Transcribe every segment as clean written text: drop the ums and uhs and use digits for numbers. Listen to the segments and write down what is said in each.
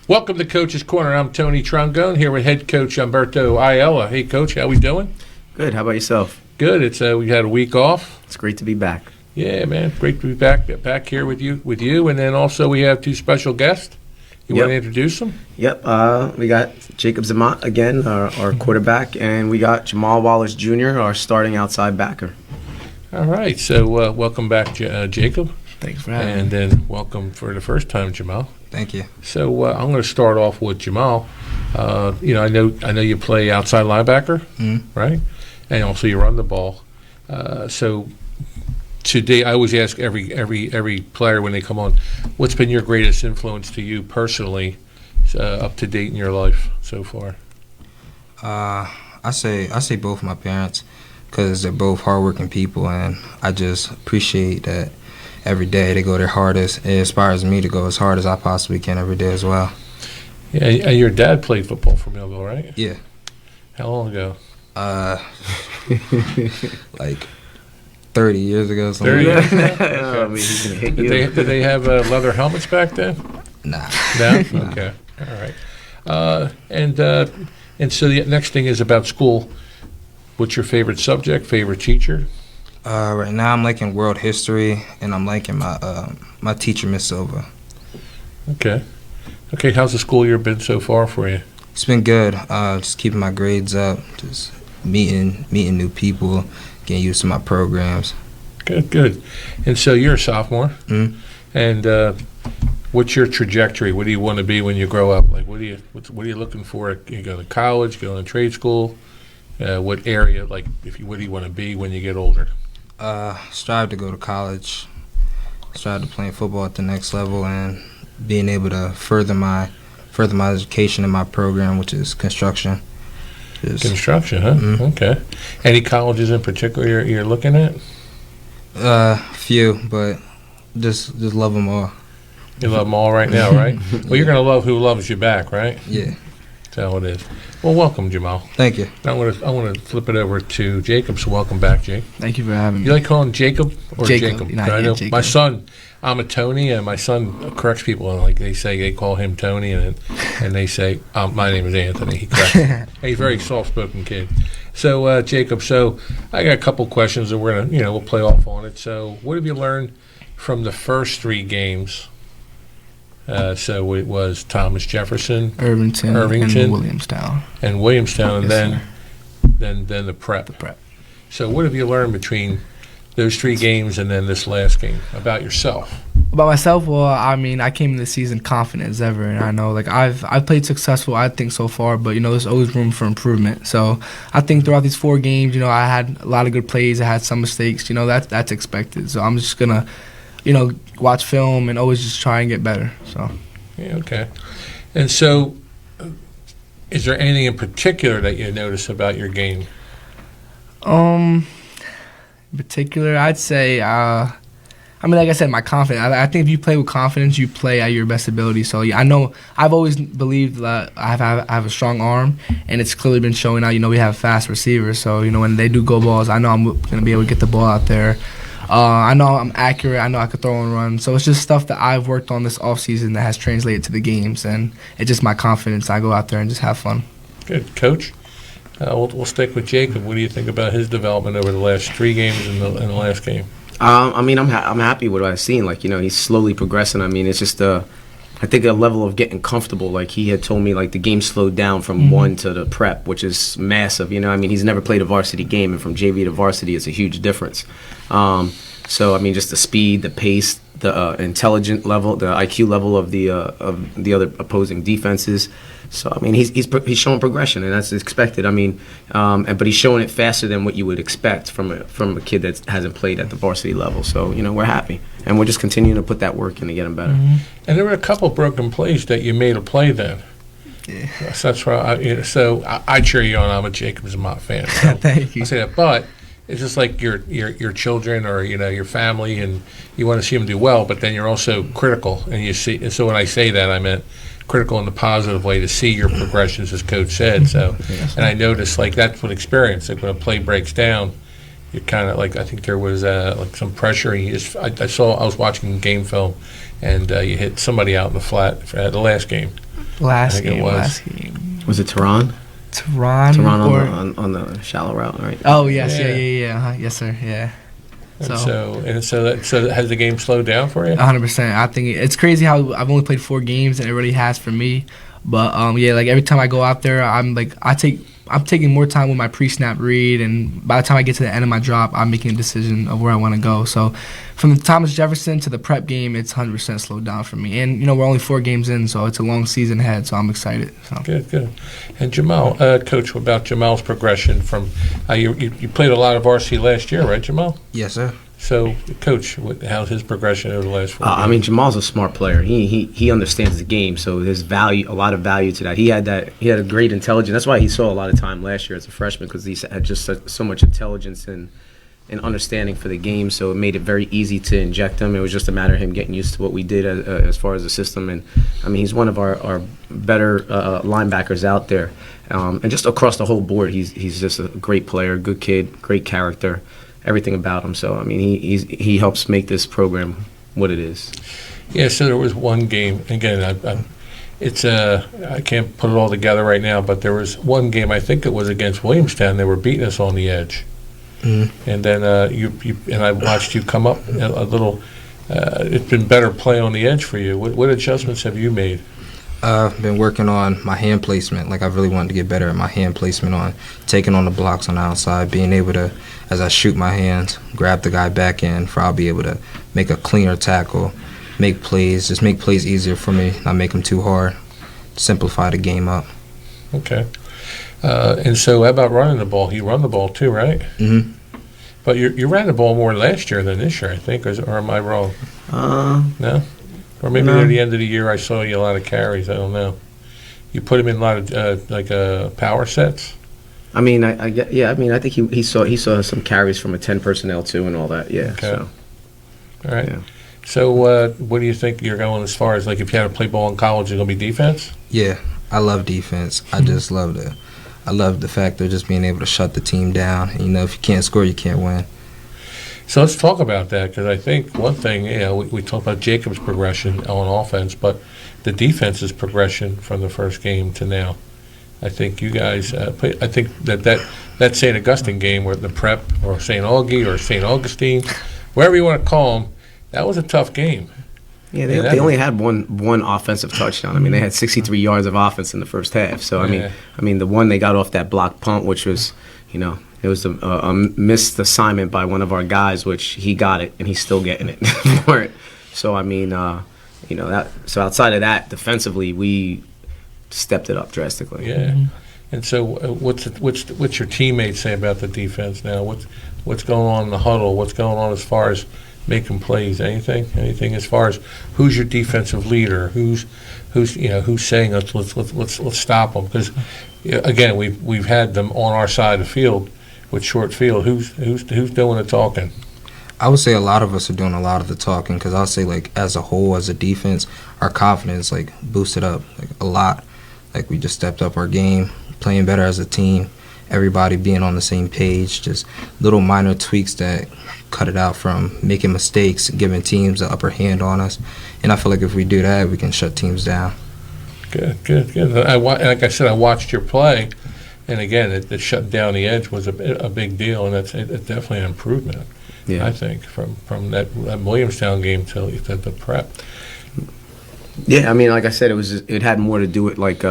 Welcome to Coach's Corner. I'm Tony Trongone here with head coach Humberto Ayala. Hey, Coach, how we doing? Good. How about yourself? Good. It's we had a week off. It's great to be back. Yeah, man, great to be back here with you, and then also we have two special guests. You want to introduce them? Yep. We got Jacob Zamat again, our quarterback, and we got Jamal Wallace Jr., our starting outside backer. All right. So welcome back, Jacob. Thanks for having me. And then welcome for the first time, Jamal. Thank you. So I'm going to start off with Jamal. I know you play outside linebacker, right? And also you run the ball. So today, I always ask every player when they come on, what's been your greatest influence to you personally, up to date in your life so far? I say both my parents, because they're both hardworking people, and I just appreciate that. Every day they go their hardest. It inspires me to go as hard as I possibly can every day as well. Yeah, your dad played football for Millville, right? Yeah. How long ago? Like 30 years ago. 30 years ago? I mean, he's gonna hit you. Did they have leather helmets back then? Nah. No? Okay. All right. And so the next thing is about school. What's your favorite subject, favorite teacher? Right now I'm liking world history, and I'm liking my teacher, Miss Silva. Okay. How's the school year been so far for you? It's been good. Just keeping my grades up, just meeting new people, getting used to my programs. Good. And so you're a sophomore. Mm-hmm. And what's your trajectory? What do you want to be when you grow up? Like, what are you looking for? You go to college, go to trade school. What area? Like, what do you want to be when you get older? Strive to go to college. Strive to play football at the next level, and being able to further my education in my program, which is construction. Construction, huh? Mm-hmm. Okay. Any colleges in particular you're looking at? Few, but just love them all. You love them all right now, right? Well, you're gonna love who loves you back, right? Yeah. That's how it is. Well, welcome, Jamal. Thank you. I want to flip it over to Jacob. So welcome back, Jake. Thank you for having me. You like calling Jacob or Jacob? I know Jacob. My son. I'm a Tony, and my son corrects people. And like they call him Tony, and they say my name is Anthony. He corrects. He's a very soft-spoken kid. So Jacob, so I got a couple questions, and we're gonna we'll play off on it. So what have you learned from the first three games? So it was Thomas Jefferson, Irvington, and Williamstown, and Yes, then the prep. So what have you learned between those three games and then this last game about yourself? About myself, well, I mean, I came in this season confident as ever, and I know I've played successful, I think, so far, but there's always room for improvement. So I think throughout these 4 games, I had a lot of good plays, I had some mistakes, that's expected. So I'm just gonna watch film and always just try and get better. So. Yeah, okay. And so, is there anything in particular that you notice about your game? In particular, I'd say, like I said, my confidence. I think if you play with confidence, you play at your best ability. So I know I've always believed that I have a strong arm, and it's clearly been showing out. We have fast receivers, so when they do go balls, I know I'm going to be able to get the ball out there. I know I'm accurate. I know I could throw and run. So it's just stuff that I've worked on this offseason that has translated to the games, and it's just my confidence. I go out there and just have fun. Good. Coach, we'll stick with Jacob. What do you think about his development over the last 3 games and the last game? I'm happy with what I've seen. He's slowly progressing. It's just I think a level of getting comfortable. Like he had told me, the game slowed down from 1 to the prep, which is massive. He's never played a varsity game, and from JV to varsity is a huge difference. So just the speed, the pace, the intelligent level, the IQ level of the other opposing defenses. So he's showing progression, and that's expected. But he's showing it faster than what you would expect from a kid that hasn't played at the varsity level. So we're happy, and we're just continuing to put that work in to get him better. Mm-hmm. And there were a couple broken plays that you made a play then. Yeah. So that's why I cheer you on. I'm a Jacob Zamat fan. So Thank you. I say that, but it's just like your children or your family, and you want to see them do well, but then you're also critical, and you see. And so when I say that, I meant critical in the positive way to see your progressions, as Coach said. So, and I noticed that's what experience. When a play breaks down, you kind of I think there was some pressure. And I was watching game film, and you hit somebody out in the flat at the last game. Last think it game. was. Last game. Was it Tehran? Tehran Tehran or on the shallow route, right? oh yes, Yeah. yeah. Yes, sir. Yeah. So has the game slowed down for you? 100%. I think it's crazy how I've only played 4 games and it really has for me. But yeah, like every time I go out there, I'm taking more time with my pre-snap read, and by the time I get to the end of my drop, I'm making a decision of where I want to go. So from the Thomas Jefferson to the prep game, it's 100% slowed down for me. And we're only 4 games in, so it's a long season ahead. So I'm excited. So. Good. And Jamal, Coach, what about Jamal's progression from? You played a lot of RC last year, right, Jamal? Yes, sir. So, Coach, how's his progression over the last 4 games? I mean, Jamal's a smart player. He understands the game, so there's a lot of value to that. He had a great intelligence. That's why he saw a lot of time last year as a freshman, because he had just so much intelligence and understanding for the game. So it made it very easy to inject him. It was just a matter of him getting used to what we did as far as the system. And I mean, he's one of our better linebackers out there, and just across the whole board, he's just a great player, good kid, great character. Everything about him. So I mean, he helps make this program what it is. Yeah. So there was one game. Again, I can't put it all together right now, but there was one game. I think it was against Williamstown. They were beating us on the edge, and then you and I watched you come up a little. It's been better play on the edge for you. What adjustments have you made? I've been working on my hand placement. Like, I really wanted to get better at my hand placement on taking on the blocks on the outside, being able to, as I shoot my hands, grab the guy back in, for I'll be able to make a cleaner tackle, make plays easier for me, not make them too hard, simplify the game up. Okay. And so how about running the ball? You run the ball too, right? Mm-hmm. But you ran the ball more last year than this year, I think, or am I wrong? No? Or maybe No. near the end of the year I saw you a lot of carries. I don't know. You put him in a lot of power sets. I mean, I think he saw some carries from a 10 personnel too and all that. Yeah. Okay. So All right. Yeah. So what do you think you're going as far as, like, if you had to play ball in college, it's going to be defense? Yeah, I love defense. I just love the fact of just being able to shut the team down. And, if you can't score, you can't win. So let's talk about that, because I think one thing, we talked about Jacob's progression on offense, but the defense's progression from the first game to now. I think you guys, I think that St. Augustine game, where the prep, or St. Augie, or St. Augustine, wherever you want to call them, that was a tough game. yeah, they only had one offensive touchdown. I mean, they had 63 yards of offense in the first half. So Yeah. I mean, the one they got off that block punt, which was, it was a missed assignment by one of our guys, which he got it, and he's still getting it for it. So I mean, So outside of that, defensively, we stepped it up drastically. Yeah. And so what's your teammates say about the defense now? What's going on in the huddle? What's going on as far as making plays? Anything as far as who's your defensive leader? Who's saying let's stop them? Because again, we've had them on our side of the field with short field. Who's doing the talking? I would say a lot of us are doing a lot of the talking, because I'll say, like, as a whole, as a defense, our confidence, like, boosted up, like, a lot. Like, we just stepped up our game, playing better as a team, everybody being on the same page, just little minor tweaks that cut it out from making mistakes, giving teams the upper hand on us. And I feel like if we do that, we can shut teams down. Good. Like I said, I watched your play, and again, it shut down the edge was a big deal, and it's definitely an improvement. Yeah. I think from that Williamstown game to the prep. Yeah, I mean, like I said, it had more to do with like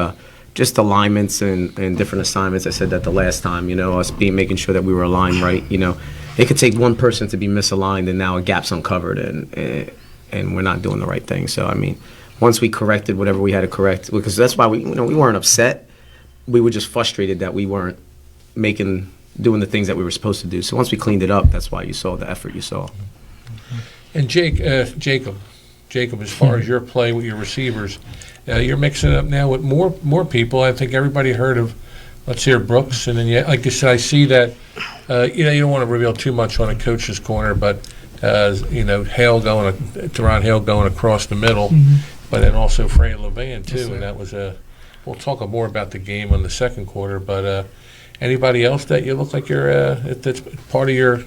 just alignments and different assignments. I said that the last time, us making sure that we were aligned right. It could take one person to be misaligned, and now a gap's uncovered, and we're not doing the right thing. So I mean, once we corrected whatever we had to correct, because that's why we weren't upset. We were just frustrated that we weren't doing the things that we were supposed to do. So once we cleaned it up, that's why you saw the effort you saw. And Jacob, as far as your play with your receivers, you're mixing it up now with more people. I think everybody heard of, let's hear Brooks, and then like you said, I see that. You don't want to reveal too much on a coach's corner, but Teron Hale going across the middle, but then also Frey Levan too, Yes, and that was We'll talk more about the game in the second quarter, but anybody else that you look like you're that's part of your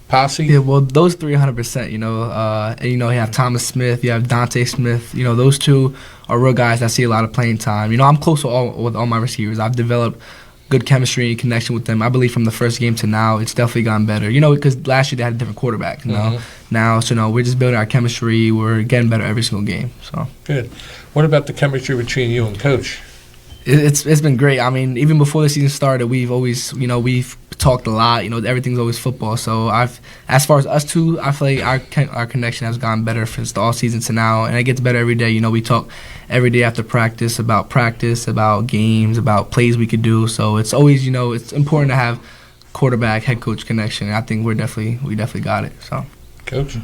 posse? Yeah, well, those 300%. And, you have Thomas Smith, you have Dante Smith. Those two are real guys that see a lot of playing time. I'm close with all my receivers. I've developed good chemistry and connection with them. I believe from the first game to now, it's definitely gotten better. Because last year they had a different quarterback. Now, so we're just building our chemistry. We're getting better every single game. So good. What about the chemistry between you and Coach? It's been great. I mean, even before the season started, we've always we've talked a lot. Everything's always football. So as far as us two, I feel like our connection has gotten better since the all season to now, and it gets better every day. We talk every day after practice, about games, about plays we could do. So it's always it's important to have quarterback head coach connection. And I think we definitely got it. So, Coach.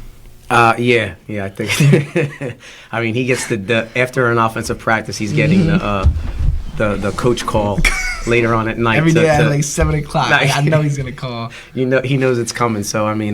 Yeah, I think. I mean, he gets the after an offensive practice, he's getting the coach call later on at night. Every day at like 7 o'clock. I know he's gonna call. He knows it's coming. So I mean,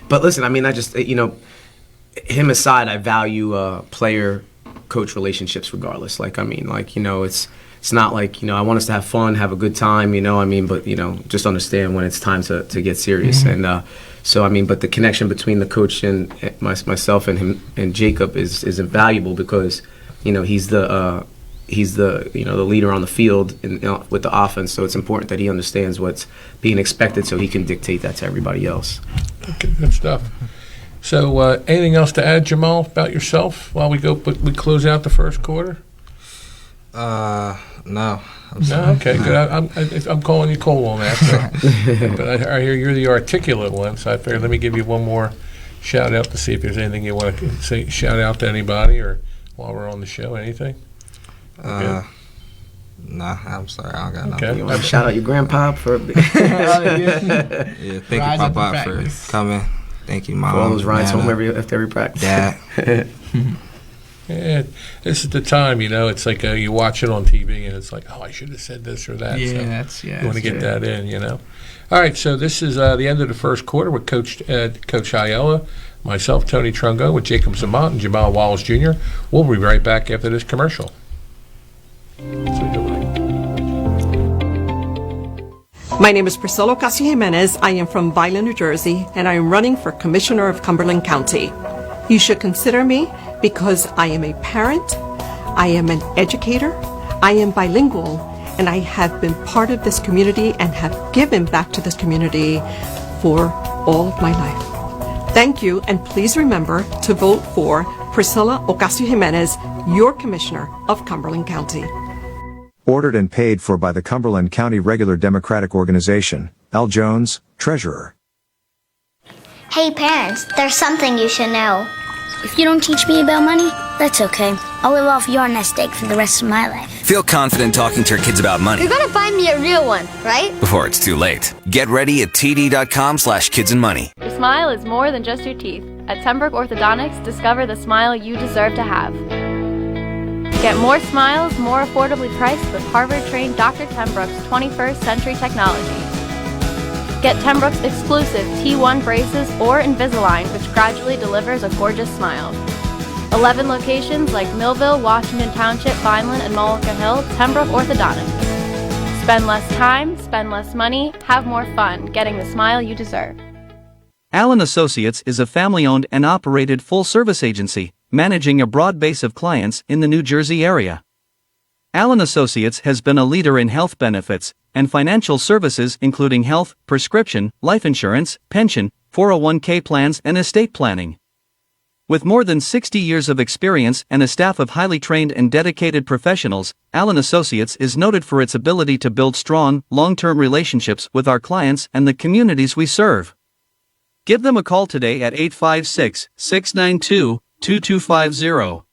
but listen, I mean, I just him aside, I value player coach relationships regardless. Like I mean, it's not like I want us to have fun, have a good time. I mean, but just understand when it's time to get serious. And so I mean, but the connection between the coach and myself and him and Jacob is invaluable because he's the the leader on the field with the offense. So it's important that he understands what's being expected so he can dictate that to everybody else. Okay, good stuff. So anything else to add, Jamal, about yourself while we close out the first quarter? No. No, okay, good. I'm calling you Cole on that. So. But I hear you're the articulate one, so I figured let me give you one more shout out to see if there's anything you want to say. Shout out to anybody, or while we're on the show, anything. Nah, I'm sorry, I don't got nothing. Okay. You want to shout out your grandpa for yeah, thank you, Papa, for coming. Thank you, Mom. For all those rides home after every practice. Dad. Yeah, this is the time, it's like you watch it on TV and it's like, oh, I should have said this or that. Yeah, so you want to get that in, All right, so this is the end of the first quarter with Coach Ayala, myself, Tony Trongone, with Jacob Zamont and Jamal Wallace Jr. We'll be right back after this commercial. My name is Priscilla Ocasio-Jimenez. I am from Vineland, New Jersey, and I am running for Commissioner of Cumberland County. You should consider me because I am a parent, I am an educator, I am bilingual, and I have been part of this community and have given back to this community for all of my life. Thank you, and please remember to vote for Priscilla Ocasio-Jimenez, your Commissioner of Cumberland County. Ordered and paid for by the Cumberland County Regular Democratic Organization. Al Jones, Treasurer. Hey parents, there's something you should know. If you don't teach me about money, that's okay. I'll live off your nest egg for the rest of my life. Feel confident talking to your kids about money. You're gonna find me a real one, right? Before it's too late. Get ready at td.com/kidsandmoney. Your smile is more than just your teeth. At Tenbrook Orthodontics, discover the smile you deserve to have. Get more smiles, more affordably priced with Harvard-trained Dr. Tenbrook's 21st century technology. Get Tenbrook's exclusive T1 braces or Invisalign, which gradually delivers a gorgeous smile. 11 locations like Millville, Washington Township, Vineland, and Mullica Hill, Tenbrook Orthodontics. Spend less time, spend less money, have more fun getting the smile you deserve. Allen Associates is a family-owned and operated full-service agency, managing a broad base of clients in the New Jersey area. Allen Associates has been a leader in health benefits and financial services including health, prescription, life insurance, pension, 401k plans and estate planning. With more than 60 years of experience and a staff of highly trained and dedicated professionals, Allen Associates is noted for its ability to build strong, long-term relationships with our clients and the communities we serve. Give them a call today at 856-692-2250.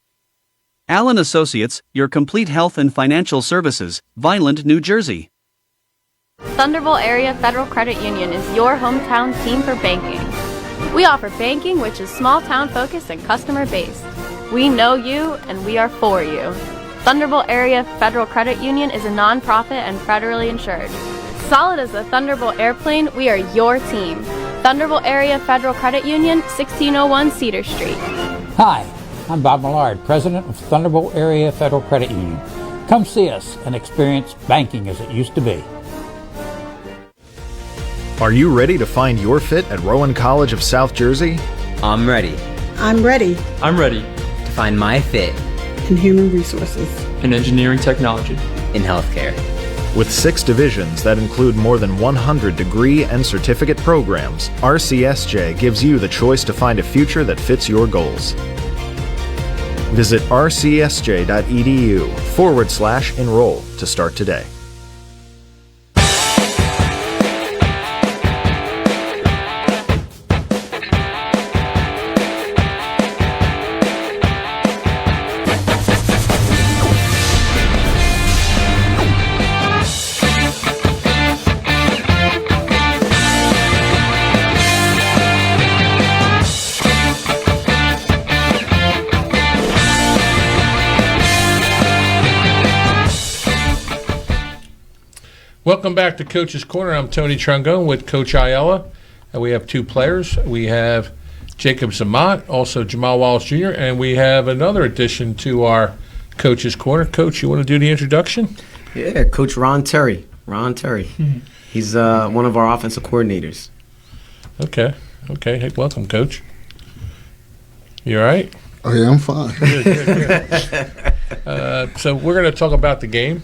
Allen Associates, your complete health and financial services, Vineland, New Jersey. Thunderbolt Area Federal Credit Union is your hometown team for banking. We offer banking which is small town focused and customer based. We know you and we are for you. Thunderbolt Area Federal Credit Union is a non-profit and federally insured. Solid as the Thunderbolt airplane, we are your team. Thunderbolt Area Federal Credit Union, 1601 Cedar Street. Hi, I'm Bob Millard, President of Thunderbolt Area Federal Credit Union. Come see us and experience banking as it used to be. Are you ready to find your fit at Rowan College of South Jersey? I'm ready. I'm ready. I'm ready to find my fit in human resources, in engineering technology, in healthcare. With 6 divisions that include more than 100 degree and certificate programs, RCSJ gives you the choice to find a future that fits your goals. Visit rcsj.edu/enroll to start today. Welcome back to Coach's Corner. I'm Tony Trongone with Coach Ayala, and we have 2 players. We have Jacob Zamat, also Jamal Wallace Jr., and we have another addition to our Coach's Corner. Coach, you want to do the introduction? Yeah, Coach Ron Terry. He's one of our offensive coordinators. Okay. Hey, welcome, Coach. You all right? Oh, yeah, I'm fine. Good. So we're going to talk about the game.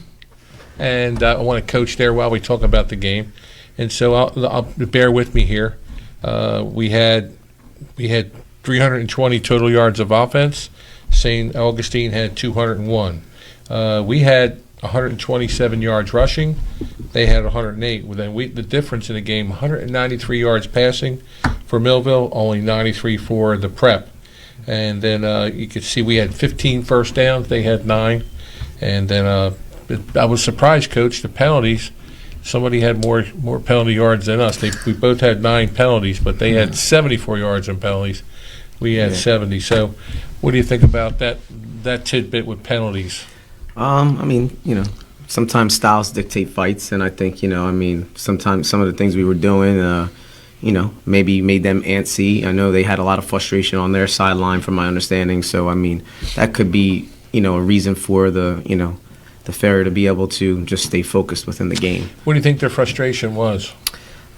And I want to coach there while we talk about the game. And so I'll bear with me here. We had 320 total yards of offense. St. Augustine had 201. We had 127 yards rushing. They had 108. Well, then the difference in the game, 193 yards passing for Millville, only 93 for the Prep. And then you could see we had 15 first downs. They had 9. And then I was surprised, Coach, the penalties. Somebody had more penalty yards than us. We both had 9 penalties, but they had 74 yards in penalties. We had 70. So what do you think about that tidbit with penalties? I mean, sometimes styles dictate fights, and I think, sometimes some of the things we were doing, maybe made them antsy. I know they had a lot of frustration on their sideline from my understanding. So, I mean, that could be, a reason for the fair to be able to just stay focused within the game. What do you think their frustration was?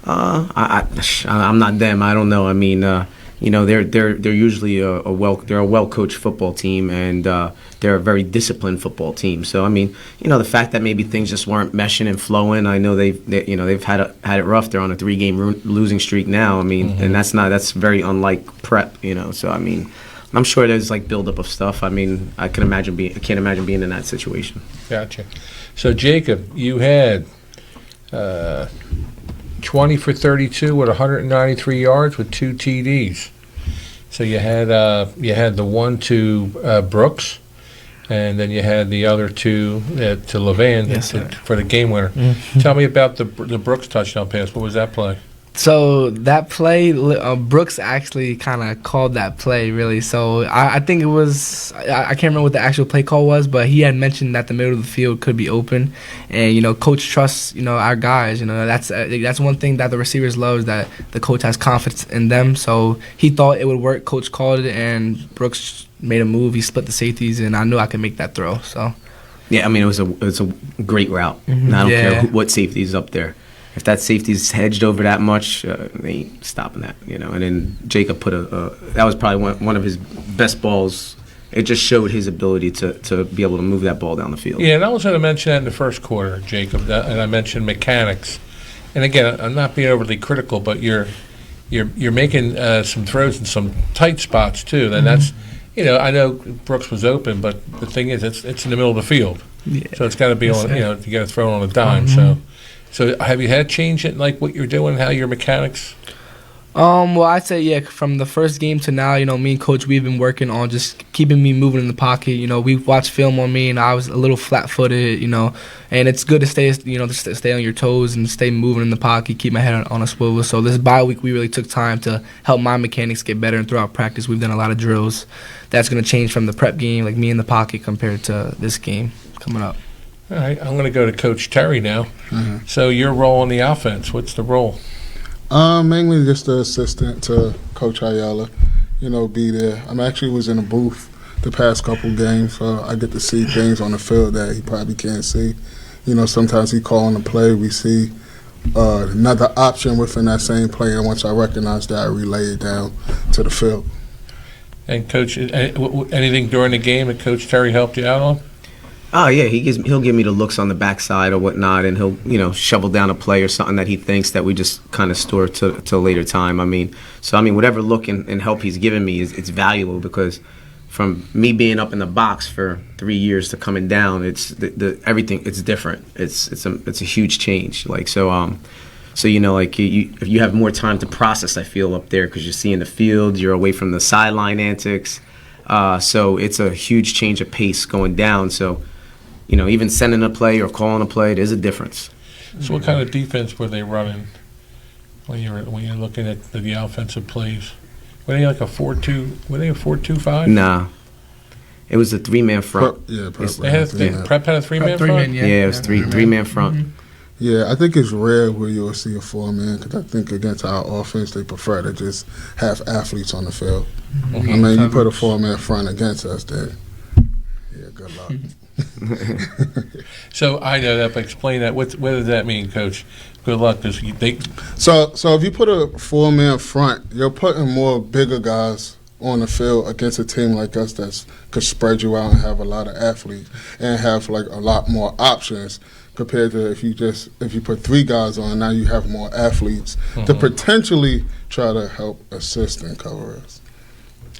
I'm not them. I don't know. I mean, they're usually a well-coached football team, and they're a very disciplined football team. So I mean, the fact that maybe things just weren't meshing and flowing. I know they've had it rough. They're on a 3-game losing streak now. I mean, and that's very unlike Prep. So I mean, I'm sure there's like buildup of stuff. I mean, I can't imagine being in that situation. Gotcha. So Jacob, you had 20 for 32 with 193 yards with 2 TDs. So you had the one to Brooks, and then you had the other 2 to Levan for the game winner. Tell me about the Brooks touchdown pass. What was that play? So that play, Brooks actually kind of called that play, really. So I think it was, I can't remember what the actual play call was, but he had mentioned that the middle of the field could be open. And, Coach trusts, our guys. That's one thing that the receivers love, is that the coach has confidence in them. So he thought it would work. Coach called it, and Brooks made a move. He split the safeties, and I knew I could make that throw. So. Yeah, I mean, it was a great route. And I don't care what safety is up there. If that safety's hedged over that much, they ain't stopping that, And then Jacob put that was probably one of his best balls. It just showed his ability to be able to move that ball down the field. Yeah, and I was going to mention that in the first quarter, Jacob, and I mentioned mechanics. And again, I'm not being overly critical, but you're making some throws in some tight spots too. And that's, I know Brooks was open, but the thing is, it's in the middle of the field, so it's got to be on. You got to throw it on a dime. So have you had change in like what you're doing, how your mechanics? Well, I'd say, from the first game to now, me and Coach, we've been working on just keeping me moving in the pocket. We've watched film on me, and I was a little flat-footed, and it's good to stay, to stay on your toes and stay moving in the pocket, keep my head on a swivel. So this bye week, we really took time to help my mechanics get better, and throughout practice, we've done a lot of drills. That's going to change from the Prep game, like me in the pocket, compared to this game coming up. All right, I'm going to go to Coach Terry now. So your role in the offense, what's the role? Mainly just the assistant to Coach Ayala, be there. I actually was in a booth the past couple games, so I get to see things on the field that he probably can't see. Sometimes he calling the play, we see another option within that same play, and once I recognized that, I relayed it down to the field. And Coach, anything during the game that Coach Terry helped you out on? Oh yeah, he'll give me the looks on the backside or whatnot, and he'll shovel down a play or something that he thinks that we just kind of store to a later time. Whatever look and help he's given me it's valuable, because from me being up in the box for 3 years to coming down, it's everything. It's different. It's a huge change. If you have more time to process, I feel up there, because you're seeing the field, you're away from the sideline antics. So it's a huge change of pace going down. So, even sending a play or calling a play, there's a difference. So what kind of defense were they running when you're looking at the offensive plays? Were they like a 4-2? Were they a 4-2-5? Nah, it was a 3-man front. Prep had a 3-man front. Yeah, it was three-man front. Mm-hmm. Yeah, I think it's rare where you'll see a 4-man, because I think against our offense, they prefer to just have athletes on the field. Mm-hmm. You put a 4-man front against us, then good luck. So I know that, but explain that. What does that mean, Coach? Good luck, because So if you put a 4-man front, you're putting more bigger guys on the field against a team like us that could spread you out and have a lot of athletes and have a lot more options, compared to if you put 3 guys on, now you have more athletes to potentially try to help assist and cover us.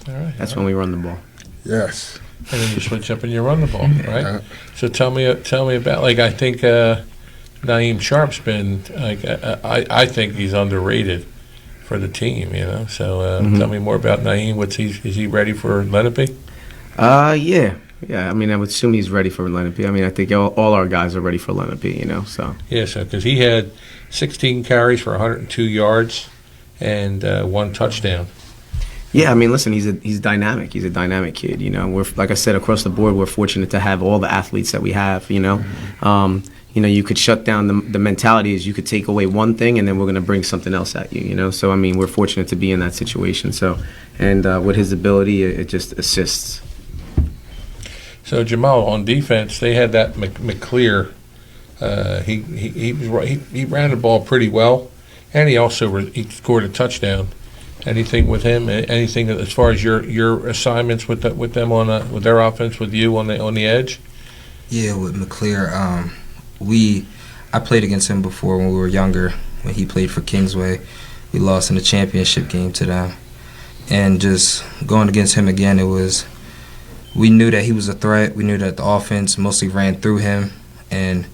All right. That's when we run the ball. Yes. And then you switch up and you run the ball, right? Yeah. So tell me about, I think Naeem Sharp's been, I think he's underrated for the team, So tell me more about Naeem. Is he ready for Lenape? Yeah. I would assume he's ready for Lenape. I think all our guys are ready for Lenape, so. Yeah, because he had 16 carries for 102 yards and 1 touchdown. Yeah, listen, he's dynamic. He's a dynamic kid, We're, like I said, across the board, we're fortunate to have all the athletes that we have, you could shut down the mentality is you could take away one thing and then we're going to bring something else at you, So, we're fortunate to be in that situation. So, and with his ability, it just assists. So Jamal, on defense, they had that McClear. He ran the ball pretty well, and he scored a touchdown. Anything with him? Anything as far as your assignments with them on with their offense with you on the edge? Yeah, with McClear, I played against him before when we were younger. When he played for Kingsway, we lost in the championship game to them, and just going against him again, we knew that he was a threat. We knew that the offense mostly ran through him, and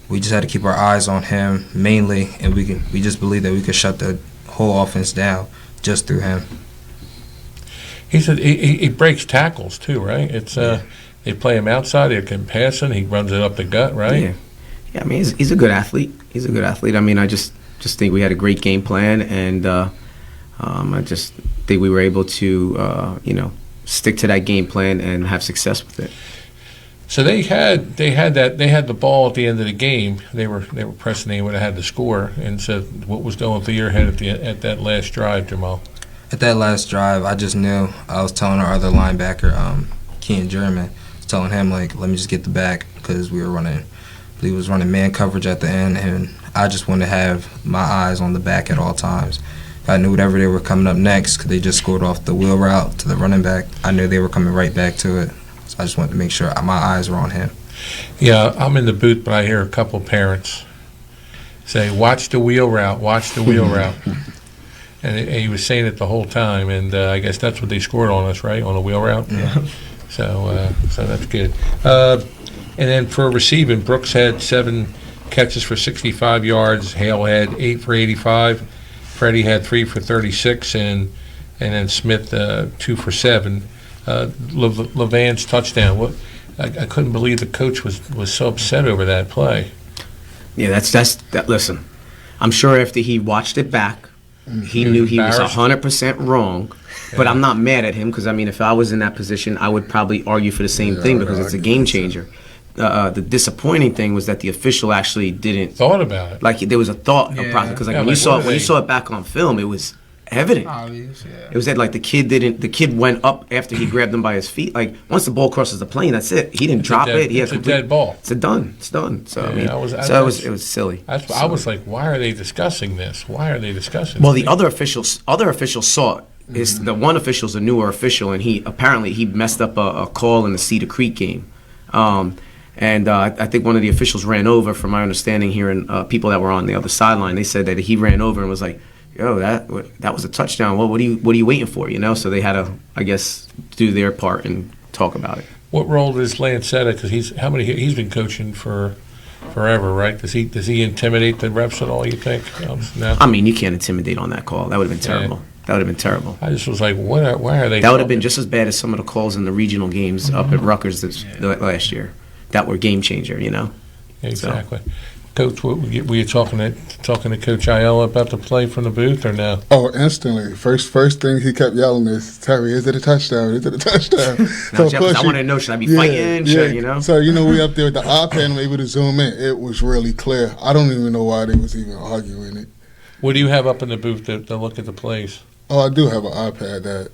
we just had to keep our eyes on him mainly, and we just believed that we could shut the whole offense down just through him. He said he breaks tackles too, right? It's they play him outside, they can pass him, he runs it up the gut, right? Yeah. He's a good athlete. I just think we had a great game plan, and I just think we were able to stick to that game plan and have success with it. So they had the ball at the end of the game. They were pressing. They would have had the score. And so, what was going through your head at that last drive, Jamal? At that last drive, I just knew. I was telling our other linebacker, Kean German, I was telling him let me just get the back, because we were running. I believe it was running man coverage at the end, and I just wanted to have my eyes on the back at all times. I knew whatever they were coming up next, because they just scored off the wheel route to the running back. I knew they were coming right back to it. So I just wanted to make sure my eyes were on him. Yeah, I'm in the booth, but I hear a couple parents say, "Watch the wheel route, watch the wheel route." And he was saying it the whole time, and I guess that's what they scored on us, right, on a wheel route? Yeah. So that's good. And then for receiving, Brooks had 7 catches for 65 yards. Hale had 8 for 85. Freddie had 3 for 36, and then Smith 2 for 7. Levan's touchdown. I couldn't believe the coach was so upset over that play. Yeah, that's. Listen, I'm sure after he watched it back, he knew he was 100% wrong. But I'm not mad at him, because if I was in that position, I would probably argue for the same thing, because it's a game changer. The disappointing thing was that the official actually didn't thought about it. There was a thought process, because when you saw it back on film, it was evident. Obvious, yeah. It was that like the kid went up after he grabbed him by his feet. Like once the ball crosses the plane, that's it. He didn't drop it. It's a dead ball. It's done. So I mean, it was silly. I was like, why are they discussing this? Why are they discussing? Well, this? the other officials saw it. The one official's a newer official, and he messed up a call in the Cedar Creek game. I think one of the officials ran over, from my understanding, hearing people that were on the other sideline. They said that he ran over and was like, "Yo, that was a touchdown. Well, what are you waiting for?" You know. So they had to, I guess, do their part and talk about it. What role does Lancetta? Because he's been coaching for forever, right? Does he intimidate the refs at all? You think? No. I mean, you can't intimidate on that call. That would have been terrible. Yeah. That would have been terrible. I just was like, why are they? That would have been just as bad as some of the calls in the regional games up at Rutgers last year. That were game changer, you know. Exactly. So. Coach, were you talking to Coach Ayala about the play from the booth or no? Oh, instantly. First thing he kept yelling is, "Terry, is it a touchdown? Is it a touchdown?" So of course, I wanted to know, should I be fighting? You know. So we up there with the iPad and able to zoom in. It was really clear. I don't even know why they was even arguing it. What do you have up in the booth to look at the plays? Oh, I do have an iPad that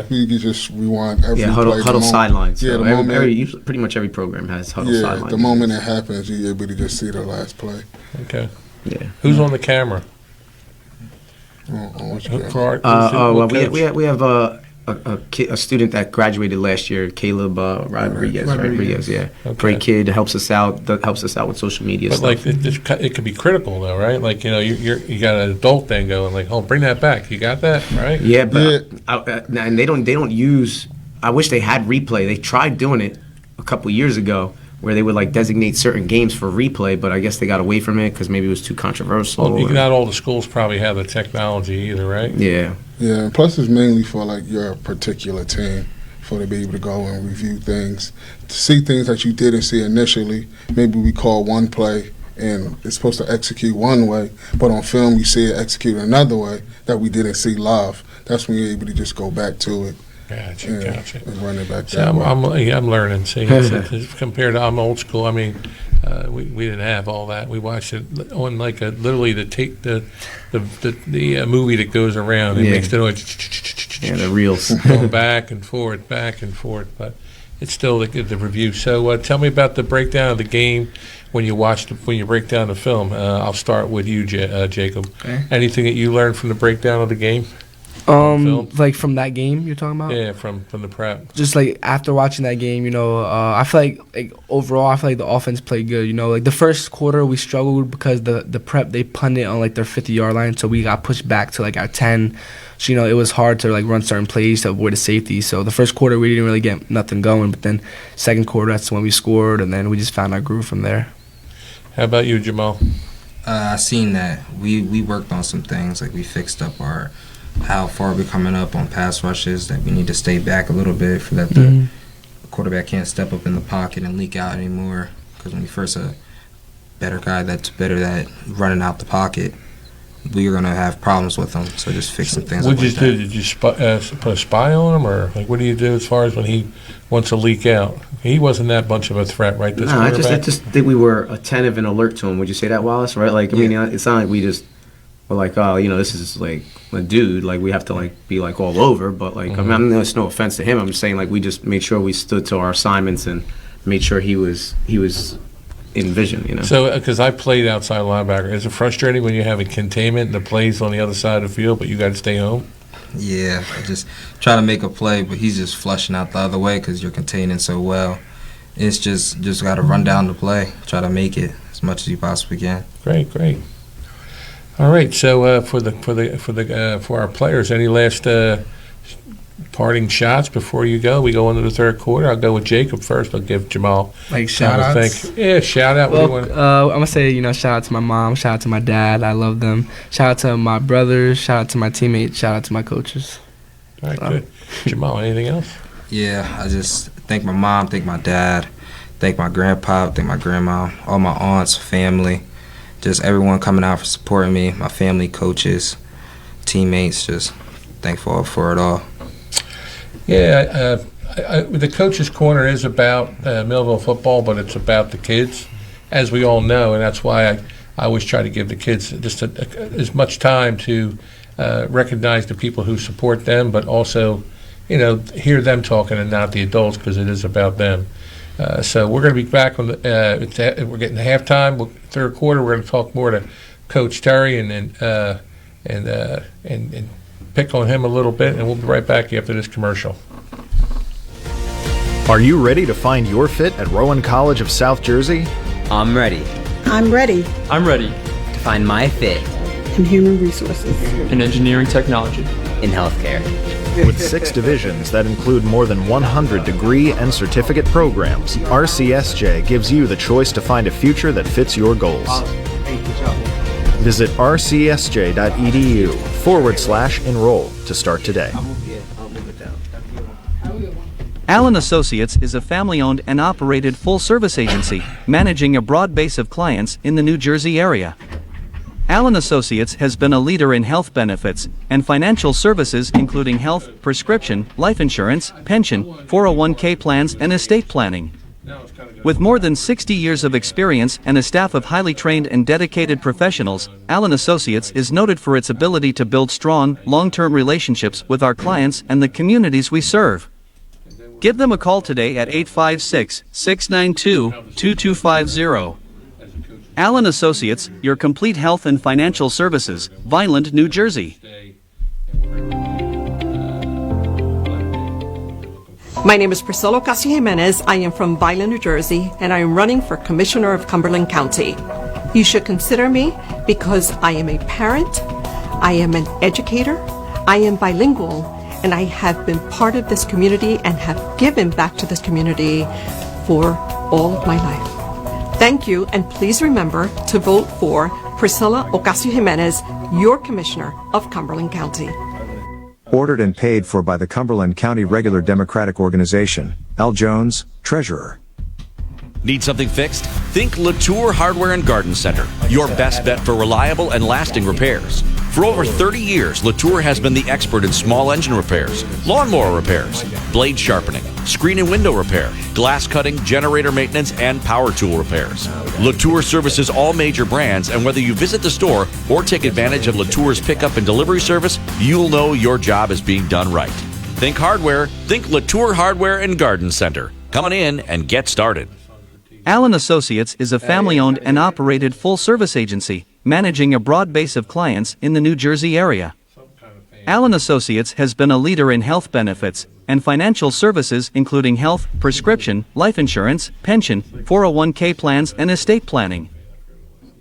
you can just rewind every play. Huddle sidelines. Yeah, so pretty much every program has Huddle sidelines. Yeah, the moment it happens, you're able to just see the last play. Okay. Yeah. Who's on the camera? We have a student that graduated last year, Caleb Rodriguez. Yeah, okay. Great kid, helps us out with social media. But stuff. it could be critical though, right? Like you got an adult then going like, "Oh, bring that back." You got that, right? Yeah, but and they don't use. I wish they had replay. They tried doing it a couple years ago, where they would like designate certain games for replay, but I guess they got away from it because maybe it was too controversial. Well, not all the schools probably have the technology either, right? Yeah. Yeah, and plus it's mainly for like your particular team, for to be able to go and review things, to see things that you didn't see initially. Maybe we call one play and it's supposed to execute one way, but on film you see it executed another way that we didn't see live. That's when you're able to just go back to it. Gotcha. And run it back so that way. I'm learning. See, compared to I'm old school. I mean, we didn't have all that. We watched it on like literally the tape, the movie that goes around. It makes the noise. Yeah, the reels going back and forth, but it's still the review. So tell me about the breakdown of the game when you break down the film. I'll start with you, Jacob. Okay. Anything that you learned from the breakdown of the game? Like from that game you're talking about? Yeah, from the prep. Just like after watching that game, I feel like overall, I feel like the offense played good. Like the first quarter we struggled because the prep they punted on like their 50-yard line, so we got pushed back to like our 10. So it was hard to like run certain plays to avoid the safety. So the first quarter we didn't really get nothing going, but then second quarter that's when we scored, and then we just found our groove from there. How about you, Jamal? I seen that we worked on some things, like we fixed up how far we're coming up on pass rushes, that we need to stay back a little bit for that the quarterback can't step up in the pocket and leak out anymore, because when we first a better guy that's better at running out the pocket, we're going to have problems with him. So just fix some things. What did you do? Did you put a spy on him, or like what do you do as far as when he wants to leak out? He wasn't that much of a threat, right? No, I just think we were attentive and alert to him. Would you say that, Wallace? Right? Like, I mean, it's not like we just were like, oh, this is like a dude. Like, we have to like be like all over. But like, I mean, there's no offense to him. I'm just saying like we just made sure we stood to our assignments and made sure he was in vision. So, because I played outside linebacker, is it frustrating when you have a containment and the plays on the other side of the field, but you got to stay home? Yeah, I just try to make a play, but he's just flushing out the other way because you're containing so well. It's just got to run down the play, try to make it as much as you possibly can. Great. All right, so for our players, any last parting shots before you go? We go into the third quarter. I'll go with Jacob first. I'll give Jamal shout-outs. Yeah, shout-out. Well, I'm going to say, shout-out to my mom, shout-out to my dad. I love them. Shout-out to my brothers, shout-out to my teammates, shout-out to my coaches. All right, good. Jamal, anything else? Yeah, I just thank my mom, thank my dad, thank my grandpa, thank my grandma, all my aunts, family, just everyone coming out for supporting me, my family, coaches, teammates, just thankful for it all. Yeah, the Coach's Corner is about Millville football, but it's about the kids, as we all know, and that's why I always try to give the kids just as much time to recognize the people who support them, but also, hear them talking and not the adults, because it is about them. So we're going to be back on we're getting to halftime, third quarter. We're going to talk more to Coach Terry and pick on him a little bit, and we'll be right back after this commercial. Are you ready to find your fit at Rowan College of South Jersey? I'm ready. I'm ready. I'm ready. To find my fit. In human resources. In engineering technology. In healthcare. With 6 divisions that include more than 100 degree and certificate programs, RCSJ gives you the choice to find a future that fits your goals. Visit rcsj.edu/enroll to start today. Allen Associates is a family-owned and operated full-service agency, managing a broad base of clients in the New Jersey area. Allen Associates has been a leader in health benefits and financial services, including health, prescription, life insurance, pension, 401k plans, and estate planning. With more than 60 years of experience and a staff of highly trained and dedicated professionals, Allen Associates is noted for its ability to build strong, long-term relationships with our clients and the communities we serve. Give them a call today at 856-692-2250. Allen Associates, your complete health and financial services, Vineland, New Jersey. My name is Priscilla Ocasio-Jimenez. I am from Vineland, New Jersey, and I am running for Commissioner of Cumberland County. You should consider me because I am a parent, I am an educator, I am bilingual, and I have been part of this community and have given back to this community for all of my life. Thank you, and please remember to vote for Priscilla Ocasio-Jimenez, your Commissioner of Cumberland County. Ordered and paid for by the Cumberland County Regular Democratic Organization. Al Jones, Treasurer. Need something fixed? Think Latour Hardware and Garden Center, your best bet for reliable and lasting repairs. For over 30 years, Latour has been the expert in small engine repairs, lawnmower repairs, blade sharpening, screen and window repair, glass cutting, generator maintenance, and power tool repairs. Latour services all major brands, and whether you visit the store or take advantage of Latour's pickup and delivery service, you'll know your job is being done right. Think hardware, think Latour Hardware and Garden Center. Come on in and get started. Allen Associates is a family-owned and operated full-service agency, managing a broad base of clients in the New Jersey area. Allen Associates has been a leader in health benefits and financial services, including health, prescription, life insurance, pension, 401k plans, and estate planning.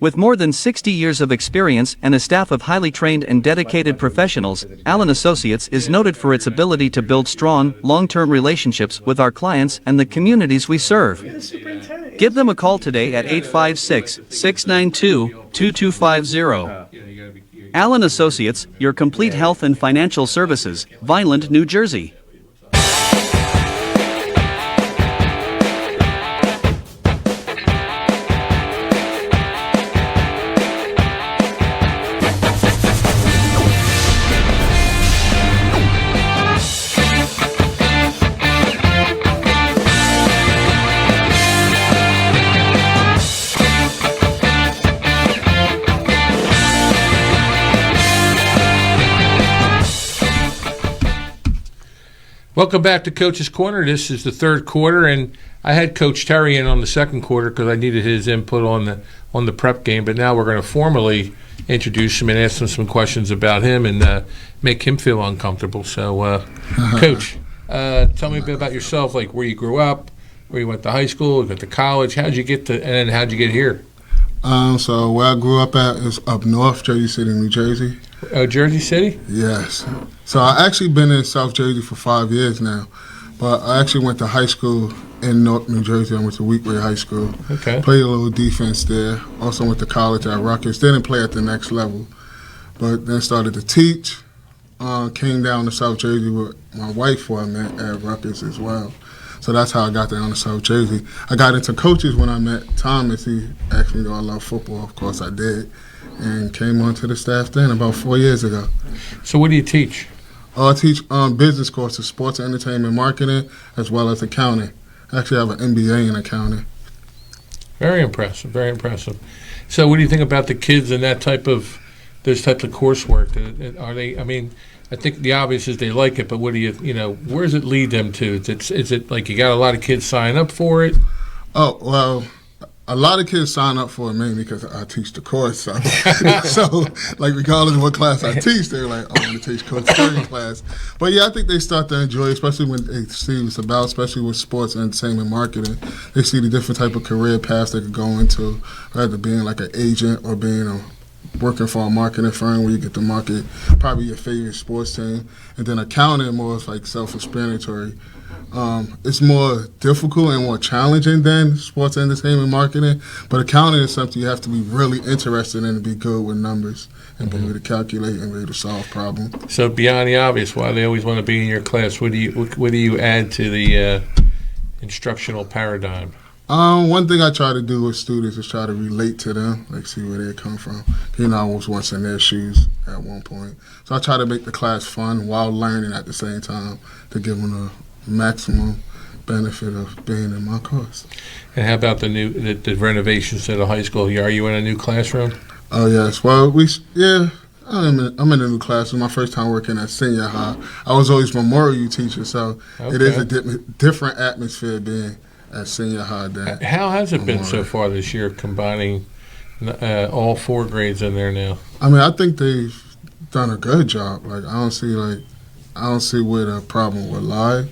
With more than 60 years of experience and a staff of highly trained and dedicated professionals, Allen Associates is noted for its ability to build strong, long-term relationships with our clients and the communities we serve. Give them a call today at 856-692-2250. Allen Associates, your complete health and financial services, Vineland, New Jersey. Welcome back to Coach's Corner. This is the third quarter, and I had Coach Terry in on the second quarter because I needed his input on the prep game. But now we're going to formally introduce him and ask him some questions about him and make him feel uncomfortable. So, Coach, tell me a bit about yourself, like where you grew up, where you went to high school, you went to college. How'd you get to, and then how'd you get here? So where I grew up at is up north, Jersey City, New Jersey. Jersey City? Yes. So I actually been in South Jersey for 5 years now, but I actually went to high school in North New Jersey. I went to Weekway High School. Okay. Played a little defense there. Also went to college at Rutgers. Didn't play at the next level, but then started to teach. Came down to South Jersey with my wife, who I met at Rutgers as well. So that's how I got down to South Jersey. I got into coaches when I met Thomas. He asked me, do I love football? Of course I did. And came onto the staff then about 4 years ago. So what do you teach? I teach business courses, sports and entertainment marketing, as well as accounting. I actually have an MBA in accounting. Very impressive, very impressive. So what do you think about the kids and that type of those types of coursework? Are they? I mean, I think the obvious is they like it, but what do where does it lead them to? Is it like you got a lot of kids sign up for it? Oh, well, a lot of kids sign up for it mainly because I teach the course. So, like, regardless of what class I teach, they're like, I want to teach Coach Terry's class. But, yeah, I think they start to enjoy it, especially when they see what it's about, especially with sports, entertainment, marketing. They see the different type of career paths they could go into, rather being like an agent or being working for a marketing firm where you get to market probably your favorite sports team. And then accounting more is like self-explanatory. It's more difficult and more challenging than sports entertainment marketing, but accounting is something you have to be really interested in to be good with numbers and be able to calculate and be able to solve problems. So beyond the obvious, why they always want to be in your class, what do you add to the instructional paradigm? One thing I try to do with students is try to relate to them, like see where they come from. I was once in their shoes at one point. So I try to make the class fun while learning at the same time to give them the maximum benefit of being in my course. And how about the renovations to the high school? Are you in a new classroom? Oh, yes. Well, I'm in a new classroom. My first time working at senior high. I was always Memorial U teacher, so It is a different atmosphere being at senior high than How has it been so far this year, combining all 4 grades in there now? I mean, I think they've done a good job. Like, I don't see where the problem would lie,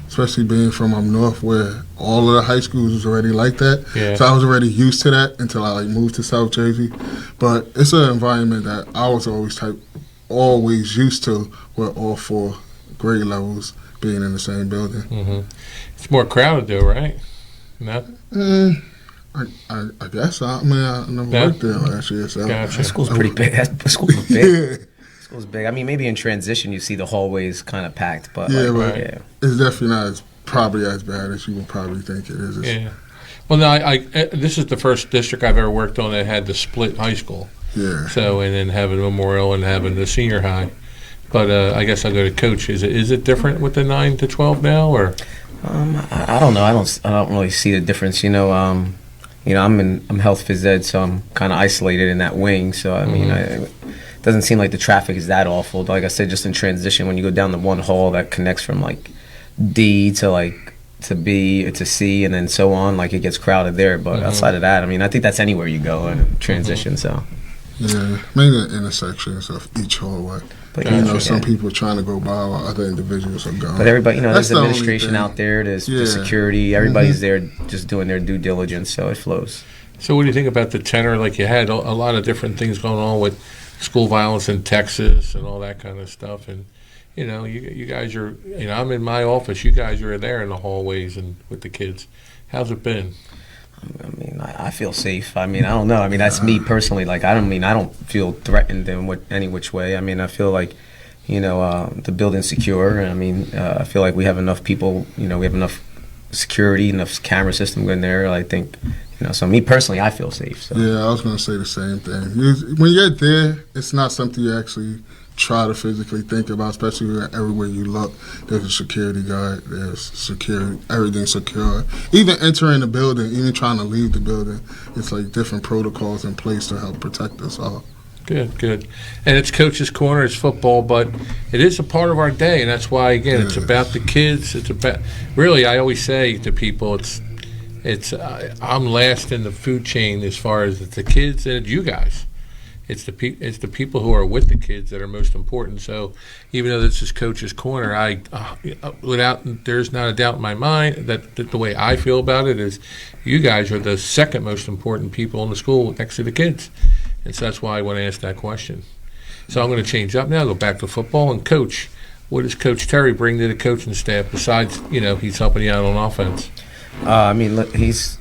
especially being from up north where all of the high schools was already like that. Yeah. So I was already used to that until I moved to South Jersey. But it's an environment that I was always used to, where all 4 grade levels being in the same building. Mm-hmm. It's more crowded though, right? No? I guess so. I mean, I never worked there last year. So. Gotcha. That school's pretty big. That school's big. Yeah. School's big. I mean, maybe in transition you see the hallways kind of packed, but it's definitely not probably as bad as you would probably think it is. Yeah. Well, no, this is the first district I've ever worked on that had the split high school. Yeah. So, and then having Memorial and having the senior high. But I guess I'll go to coach. Is it different with the 9 to 12 now, or? I don't know. I don't really see the difference. I'm health phys ed, so I'm kind of isolated in that wing. So I mean, it doesn't seem like the traffic is that awful. Like I said, just in transition, when you go down the one hall that connects from like D to B to C and then so on, like it gets crowded there. But outside of that, I mean, I think that's anywhere you go in transition. So yeah, mainly the intersections of each hallway. But some people are trying to go by while other individuals are gone. But everybody, there's administration out there, there's security, everybody's there just doing their due diligence, so it flows. So what do you think about the tenor? Like you had a lot of different things going on with school violence in Texas and all that kind of stuff, and you guys are, I'm in my office, you guys are there in the hallways and with the kids. How's it been? I mean, I feel safe. I mean, I don't know. I mean, that's me personally. Like, I don't feel threatened in any which way. I mean, I feel like, the building's secure. I mean, I feel like we have enough people. We have enough security, enough camera system in there. I think, so me personally, I feel safe. So. Yeah, I was going to say the same thing. When you're there, it's not something you actually try to physically think about, especially everywhere you look. There's a security guard, there's security, everything's secure. Even entering the building, even trying to leave the building, it's like different protocols in place to help protect us all. Good. And it's Coach's Corner, it's football, but it is a part of our day, and that's why, again, it's about the kids. It's about, really, I always say to people, it's I'm last in the food chain as far as the kids and you guys. It's the people who are with the kids that are most important. So even though this is Coach's Corner, there's not a doubt in my mind that the way I feel about it is you guys are the second most important people in the school next to the kids. And so that's why I want to ask that question. So I'm going to change up now, go back to football. And Coach, what does Coach Terry bring to the coaching staff besides, he's helping you out on offense? I mean, look, it's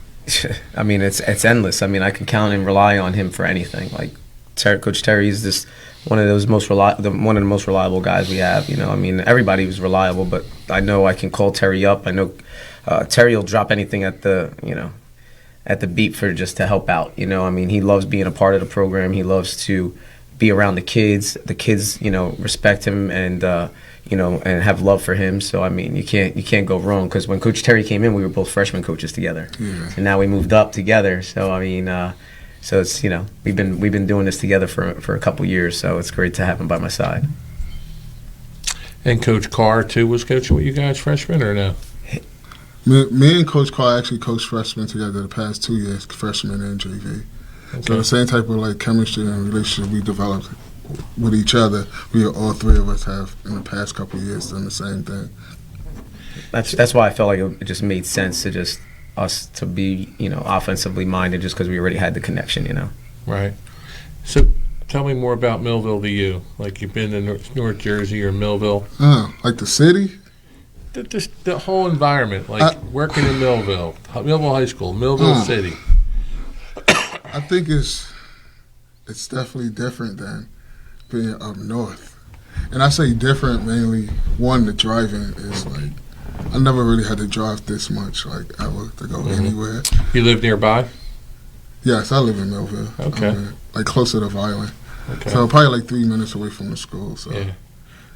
endless. I mean, I can count and rely on him for anything. Like, Coach Terry is just one of the most reliable guys we have. I mean, everybody was reliable, but I know I can call Terry up. I know Terry will drop anything at the beat for just to help out. I mean, he loves being a part of the program. He loves to be around the kids. The kids, respect him and and have love for him. So I mean, you can't go wrong. Because when Coach Terry came in, we were both freshman coaches together, and now we moved up together. So I mean. So it's we've been doing this together for a couple years. So it's great to have him by my side. And Coach Carr too was coaching with you guys freshmen or no? Me and Coach Carr actually coached freshmen together the past 2 years, freshman and JV. Okay. So the same type of like chemistry and relationship we developed with each other, all three of us have in the past couple of years done the same thing. That's why I felt like it just made sense to just us to be offensively minded, just because we already had the connection. Right. So tell me more about Millville to you. Like you've been in North Jersey or Millville. Like the city. The whole environment, like working in Millville High School, Millville City. I think it's definitely different than being up north. And I say different mainly, one, the driving is like, I never really had to drive this much, like ever, to go anywhere. You live nearby? Yes, I live in Millville. Okay. Like closer to Violent. Okay. So probably like 3 minutes away from the school. So. Yeah.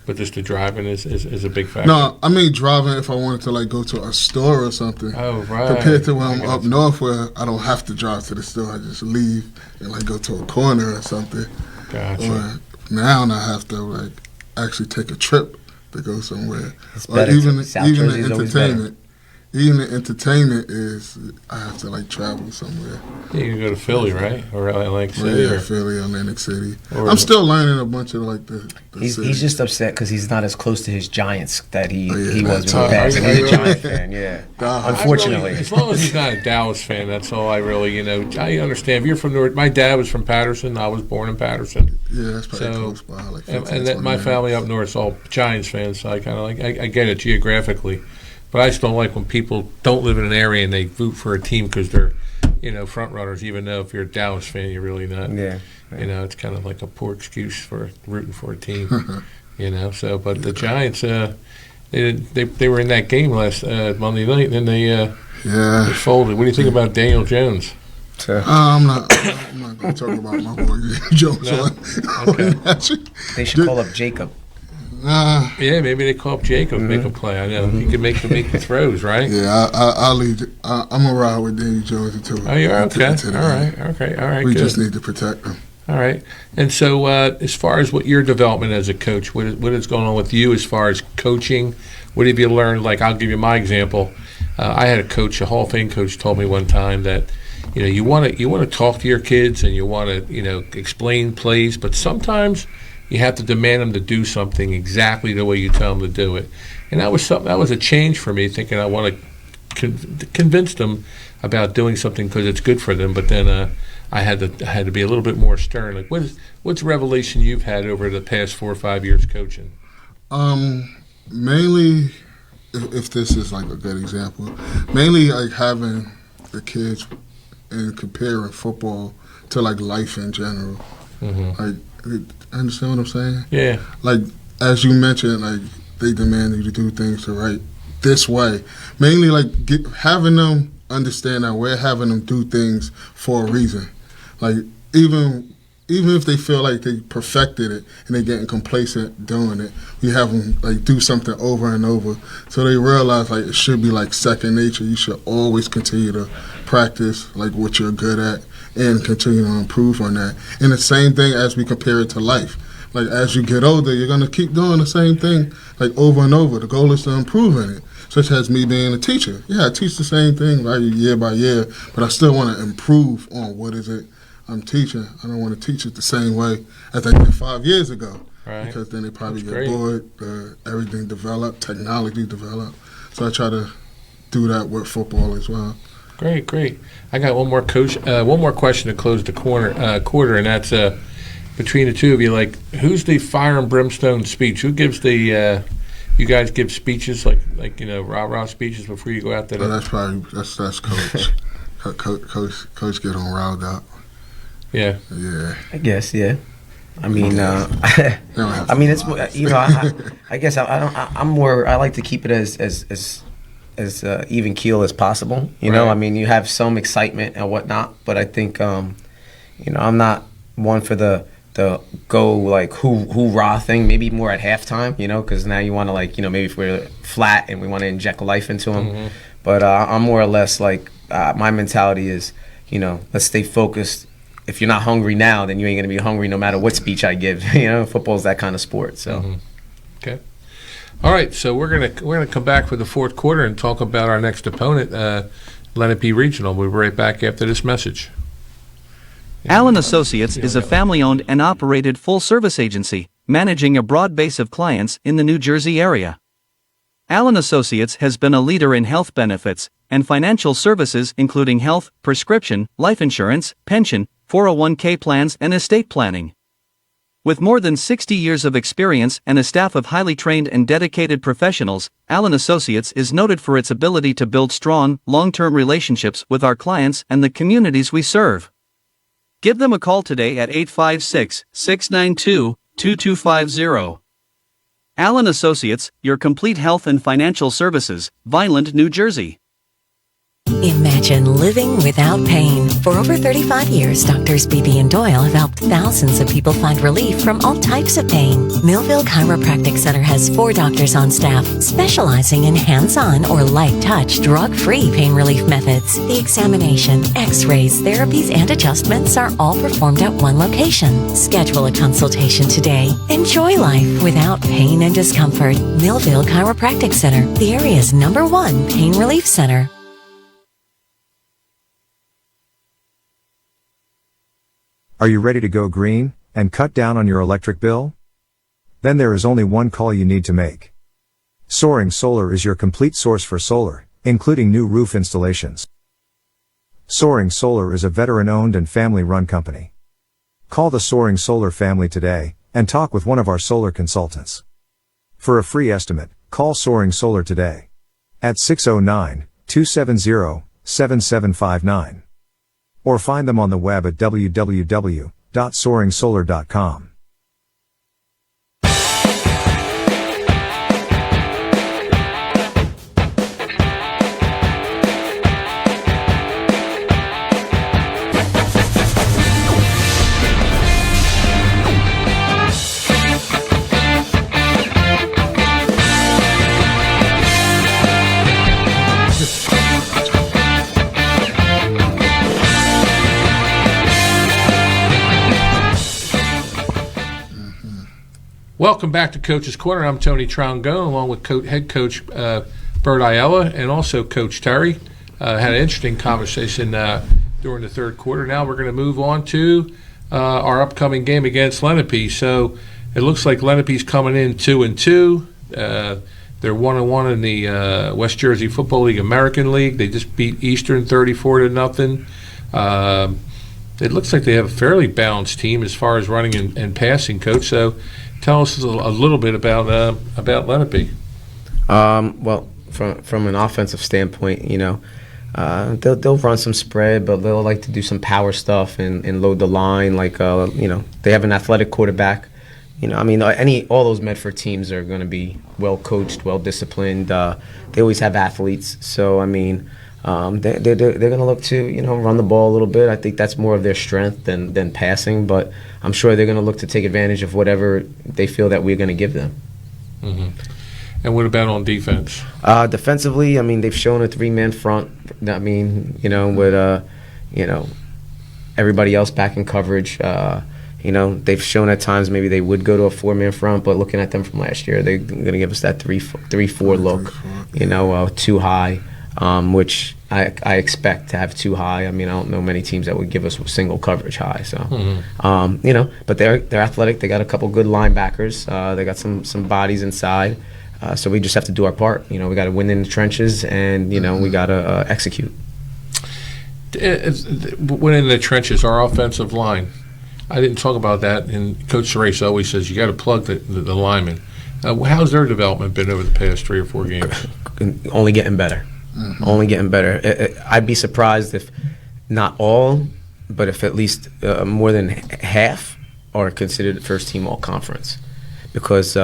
But just the driving is a big factor. No, I mean driving if I wanted to like go to a store or something. Oh, right. Compared to when I'm up north where I don't have to drive to the store. I just leave and like go to a corner or something. Gotcha. Or now I have to like actually take a trip to go somewhere. It's or better. even South Jersey's the always better. entertainment. Even the entertainment is I have to like travel somewhere. Yeah, you can go to Philly, right? Or Atlantic City? Yeah, or Philly, Atlantic City. Or I'm still learning a bunch of like the He's just upset because he's not as close to his Giants that he was that's in the tough. past. And he's a Giants fan, yeah. Unfortunately. As long as he's not a Dallas fan, that's all I really, I understand. If you're from North, my dad was from Patterson. I was born in Patterson. Yeah, that's probably close by. Like 15, and that my 20 family up north is all Giants fans, so I kind of like, I get it geographically. But I just don't like when people don't live in an area and they root for a team because they're, front runners, even though if you're a Dallas fan, you're really not. Yeah. It's kind of like a poor excuse for rooting for a team, So, but the Giants, they were in that game last Monday night, and then they folded. What do you think about Daniel Jones? I'm not going to talk about my boy Jones. No? Okay. They should call up Jacob. Yeah, maybe they call up Jacob, make a play. I know he can make the throws, right? Yeah, I'll lead. I'm gonna ride with Daniel Jones until. Oh, you're okay. All right. We good. just need to protect him. All right. And so, as far as what your development as a coach, what is going on with you as far as coaching? What have you learned? Like, I'll give you my example. I had a Hall of Fame coach, told me one time that you want to talk to your kids and you want to explain plays, but sometimes you have to demand them to do something exactly the way you tell them to do it. And that was a change for me, thinking I want to convince them about doing something because it's good for them. But then I had to be a little bit more stern. Like, what's revelation you've had over the past 4 or 5 years coaching? Mainly, if this is like a good example, mainly like having the kids and comparing football to like life in general. Like, understand what I'm saying? Yeah. Like, as you mentioned, like, they demand you to do things the right this way. Mainly, like, having them understand that we're having them do things for a reason. Like, even if they feel like they perfected it and they're getting complacent doing it, we have them, like, do something over and over. So they realize, like, it should be, like, second nature. You should always continue to practice, like, what you're good at and continue to improve on that. And the same thing as we compare it to life. Like, as you get older, you're going to keep doing the same thing, like, over and over. The goal is to improve in it, such as me being a teacher. Yeah, I teach the same thing, right, year by year, but I still want to improve on what is it I'm teaching. I don't want to teach it the same way as I did 5 years ago. Right. Because then they probably That's get great. bored, everything developed, technology developed. So I try to do that with football as well. Great. I got one more question to close the quarter, and that's between the two of you. Like, who's the fire and brimstone speech? Who gives the? You guys give speeches like rah-rah speeches before you go out there. That's coach. Coach get on riled up. Yeah. Yeah. I guess. Yeah. I mean, I mean, it's I guess I'm more. I like to keep it as even keel as possible. You know, I mean, you have some excitement and whatnot, but I think, I'm not one for the go like hoorah thing. Maybe more at halftime, because now you want to maybe if we're flat and we want to inject life into them. Mm-hmm. But I'm more or less like my mentality is, let's stay focused if you're not hungry now, then you ain't gonna be hungry no matter what speech I give. Football's that kind of sport. So, Okay. All right, so we're gonna come back for the fourth quarter and talk about our next opponent, Lenape Regional. We'll be right back after this message. Allen Associates is a family-owned and operated full-service agency, managing a broad base of clients in the New Jersey area. Allen Associates has been a leader in health benefits and financial services including health, prescription, life insurance, pension, 401k plans and estate planning. With more than 60 years of experience and a staff of highly trained and dedicated professionals, Allen Associates is noted for its ability to build strong, long-term relationships with our clients and the communities we serve. Give them a call today at 856-692-2250. Allen Associates, your complete health and financial services, Vineland, New Jersey. Imagine living without pain. For over 35 years, Doctors Beebe and Doyle have helped thousands of people find relief from all types of pain. Millville Chiropractic Center has 4 doctors on staff specializing in hands-on or light-touch, drug-free pain relief methods. The examination, x-rays, therapies, and adjustments are all performed at one location. Schedule a consultation today. Enjoy life without pain and discomfort. Millville Chiropractic Center, the area's #1 pain relief center. Are you ready to go green and cut down on your electric bill? Then there is only one call you need to make. Soaring Solar is your complete source for solar, including new roof installations. Soaring Solar is a veteran-owned and family-run company. Call the Soaring Solar family today and talk with one of our solar consultants. For a free estimate, call Soaring Solar today at 609-270-7759. Or find them on the web at www.soaringsolar.com. Welcome back to Coach's Corner. I'm Tony Trongone, along with head coach Bert Ayala and also Coach Terry. Had an interesting conversation during the third quarter. Now we're going to move on to our upcoming game against Lenape. So it looks like Lenape's coming in 2-2. They're 1-1 in the West Jersey Football League American League. They just beat Eastern 34-0. It looks like they have a fairly balanced team as far as running and passing, Coach. So tell us a little bit about Lenape. Well, from an offensive standpoint, they'll run some spread, but they'll like to do some power stuff and load the line. Like they have an athletic quarterback. All those Medford teams are going to be well coached, well disciplined. They always have athletes, so they're going to look to run the ball a little bit. I think that's more of their strength than passing, but I'm sure they're going to look to take advantage of whatever they feel that we're going to give them. Mm-hmm. And what about on defense? Defensively, they've shown a 3-man front. With everybody else back in coverage. They've shown at times maybe they would go to a 4-man front, but looking at them from last year, they're going to give us that 3-4 look. Too high. Which I expect to have too high. I don't know many teams that would give us single coverage high. So, but they're athletic. They got a couple good linebackers. They got some bodies inside. So we just have to do our part. We got to win in the trenches, and we got to execute. Win in the trenches, our offensive line. I didn't talk about that, and Coach Race always says you got to plug the linemen. How's their development been over the past 3 or 4 games? Only getting better. Mm-hmm. Only getting better. I'd be surprised if not all, but if at least more than half are considered first team all conference, because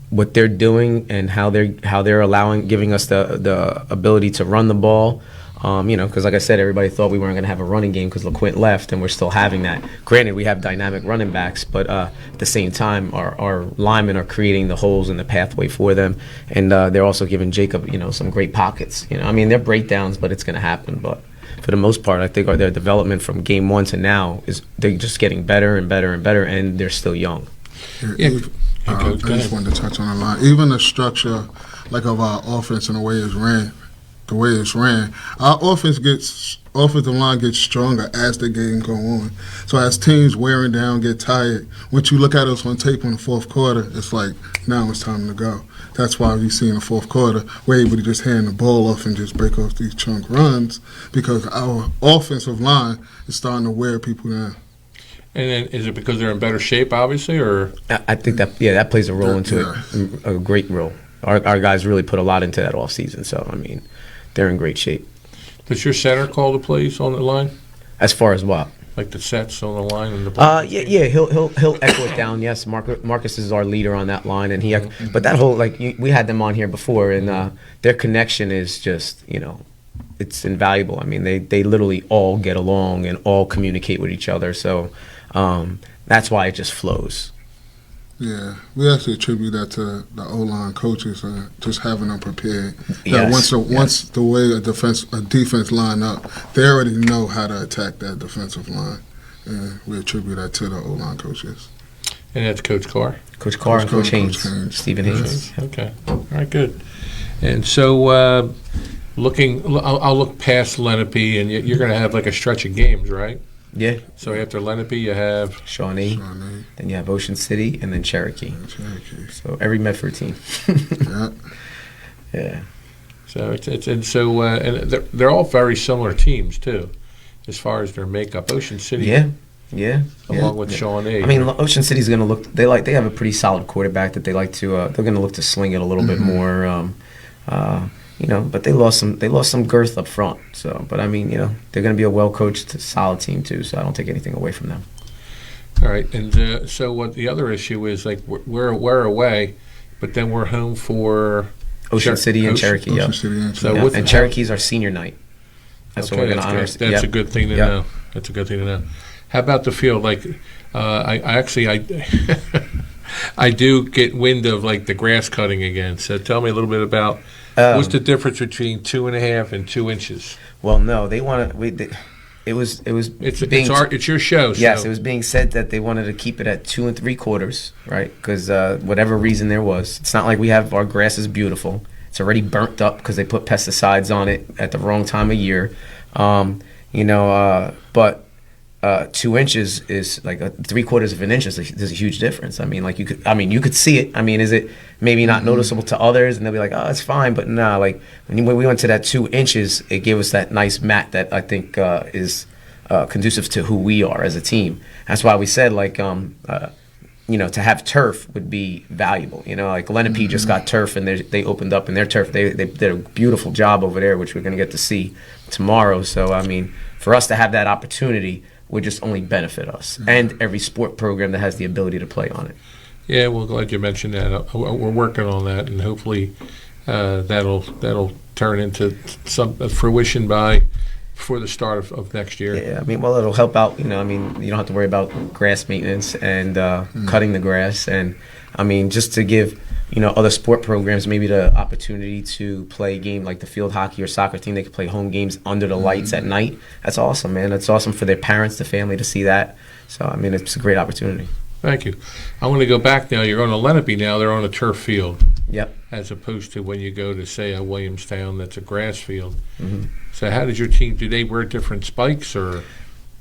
what they're doing and how they're giving us the ability to run the ball. Because like I said, everybody thought we weren't going to have a running game because LeQuint left, and we're still having that. Granted, we have dynamic running backs, but at the same time, our linemen are creating the holes in the pathway for them, and they're also giving Jacob, some great pockets. They're breakdowns, but it's going to happen. But for the most part, I think their development from game one to now is they're just getting better and better and better, and they're still young. I just wanted to touch on a line. Even the structure, like of our offense and the way it's ran, our offensive line gets stronger as the game go on. So as teams wearing down, get tired, once you look at us on tape in the fourth quarter, it's like, now it's time to go. That's why we see in the fourth quarter, we're able to just hand the ball off and just break off these chunk runs, because our offensive line is starting to wear people down. And then is it because they're in better shape, obviously, or? I think that plays a role into it, a great role. Our guys really put a lot into that offseason, so, I mean, they're in great shape. Does your center call the plays on the line? As far as what? Like the sets on the line and the he'll echo it down. Yes, Marcus is our leader on that line, and but that whole we had them on here before, and their connection is just it's invaluable. I mean, they literally all get along and all communicate with each other, so that's why it just flows. Yeah, we actually attribute that to the O-line coaches just having them prepared. Yes. Once the way a defense line up, they already know how to attack that defensive line, and we attribute that to the O-line coaches. And that's Coach Carr? Coach Carr and Coach Haynes. Stephen Haynes. Okay. All right, good. And so I'll look past Lenape, and you're going to have like a stretch of games, right? Yeah. So after Lenape, you have Shawnee, then you have Ocean City, and then Cherokee. So every Medford team. Yeah. So and they're all very similar teams too, as far as their makeup. Ocean City. Yeah. Along with Shawnee. I mean, Ocean City's going to look. They have a pretty solid quarterback that they like to. They're going to look to sling it a little bit more. But they lost some girth up front. So, but I mean, they're going to be a well-coached, solid team too. So I don't take anything away from them. All right, and so what the other issue is, like we're away, but then we're home for Ocean City and Cherokee. Ocean City and Cherokee. And Cherokee's our senior night. That's what we're going to honor. That's a good thing to know. That's a good thing to know. How about the field? Like, I do get wind of like the grass cutting again. So tell me a little bit about what's the difference between 2.5 and 2 inches. Well, no, they want to. It's your show. Yes, so. It was being said that they wanted to keep it at 2 3/4, right? Because whatever reason there was, it's not like we have our grass is beautiful. It's already burnt up because they put pesticides on it at the wrong time of year. But 2 inches is like 3/4 of an inch is a huge difference. I mean, you could see it. I mean, is it maybe not noticeable to others, and they'll be like, oh, it's fine, but nah. Like when we went to that 2 inches, it gave us that nice mat that I think is conducive to who we are as a team. That's why we said to have turf would be valuable. Like Lenape just got turf, and they opened up in their turf. They did a beautiful job over there, which we're going to get to see tomorrow. So I mean, for us to have that opportunity would just only benefit us and every sport program that has the ability to play on it. Yeah, well, glad you mentioned that. We're working on that, and hopefully that'll turn into some fruition before the start of next year. Yeah, I mean, well, it'll help out. You don't have to worry about grass maintenance and cutting the grass, and I mean, just to give other sport programs maybe the opportunity to play a game like the field hockey or soccer team. They could play home games under the lights at night. That's awesome, man. That's awesome for their parents, the family to see that. So, I mean, it's a great opportunity. Thank you. I want to go back now. You're on a Lenape now. They're on a turf field. Yep. As opposed to when you go to, say, a Williamstown that's a grass field. Mm-hmm. So how did your team, do they wear different spikes or?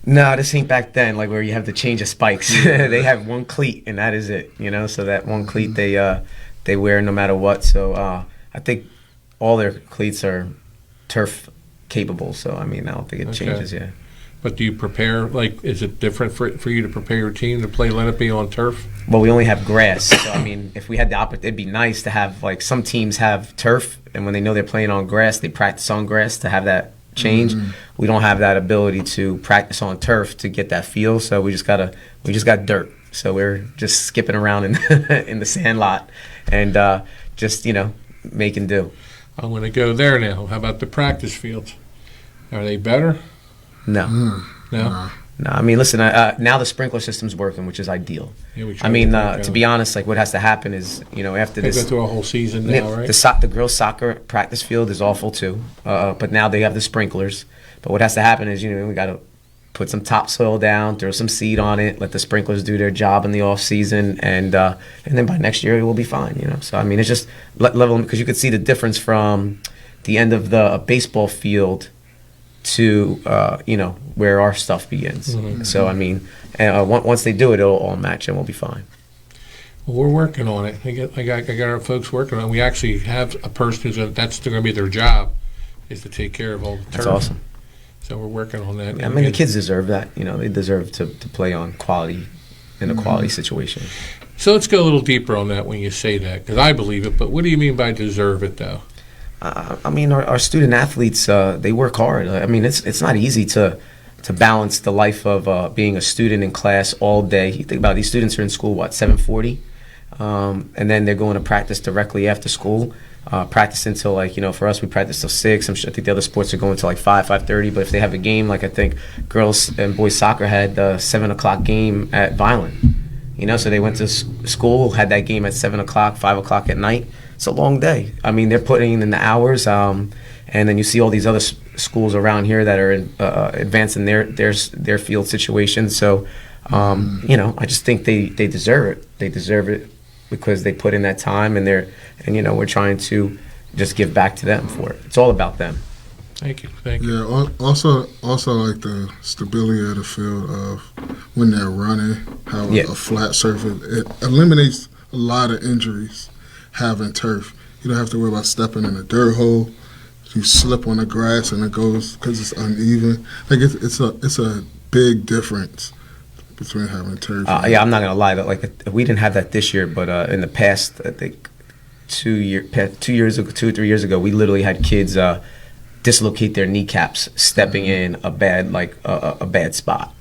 No, this ain't back then, like where you have to change the spikes. They have one cleat, and that is it, so that one cleat they wear no matter what. So I think all their cleats are turf capable. So, I mean, I don't think it changes, yeah. But do you prepare, is it different for you to prepare your team to play Lenape on turf? Well, we only have grass. So, I mean, if we had the opportunity, it'd be nice to have, some teams have turf, and when they know they're playing on grass, they practice on grass to have that change. Mm-hmm. We don't have that ability to practice on turf to get that feel, so we just got dirt. So we're just skipping around in the sand lot and just, making do. I'm going to go there now. How about the practice fields? Are they better? No. No? No, I mean, listen, now the sprinkler system's working, which is ideal. Yeah, I mean, to be honest, what has to happen is, after they this... go through a whole season now, right? The girls' soccer practice field is awful, too. But now they have the sprinklers. But what has to happen is, we got to put some topsoil down, throw some seed on it, let the sprinklers do their job in the off season, and then by next year it will be fine. So I mean, it's just level, because you could see the difference from the end of the baseball field to where our stuff begins. Mhm. So I mean, once they do it, it'll all match and we'll be fine. Well, we're working on it. I got our folks working on it. We actually have a person that's going to be their job, is to take care of all the turf. That's awesome. So we're working on that. I mean, the kids deserve that. They deserve to play on quality in a quality situation. So let's go a little deeper on that when you say that, because I believe it. But what do you mean by deserve it, though? I mean, our student athletes, they work hard. I mean, it's not easy to balance the life of being a student in class all day. You think about it, these students are in school, 7:40? And then they're going to practice directly after school. Practice until for us, we practice till 6. I think the other sports are going to 5:30. But if they have a game, I think girls and boys soccer had the 7 o'clock game at Violent. So they went to school, had that game at 7 o'clock, 5 o'clock at night. It's a long day. I mean, they're putting in the hours, and then you see all these other schools around here that are advancing their field situations. So, I just think they deserve it. They deserve it because they put in that time, and we're trying to just give back to them for it. It's all about them. Thank you. Yeah. Also like the stability of the field of when they're running, how a flat surface, it eliminates a lot of injuries. Having turf, you don't have to worry about stepping in a dirt hole. You slip on the grass and it goes because it's uneven. It's a big difference between having turf. I'm not gonna lie. We didn't have that this year, but in the past, I think 2 or 3 years ago, we literally had kids dislocate their kneecaps stepping in a bad spot,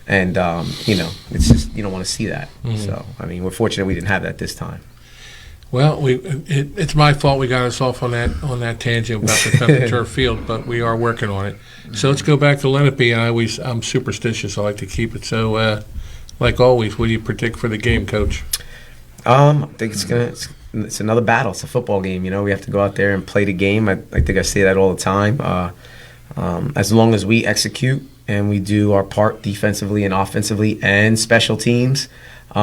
and it's just you don't want to see that. Mhm. So I mean, we're fortunate we didn't have that this time. Well, it's my fault we got us off on that tangent about the turf field, but we are working on it. So let's go back to Lenape, and I'm superstitious. I like to keep it. So, like always, what do you predict for the game, Coach? I think it's another battle. It's a football game. We have to go out there and play the game. I think I say that all the time. As long as we execute and we do our part defensively and offensively and special teams. We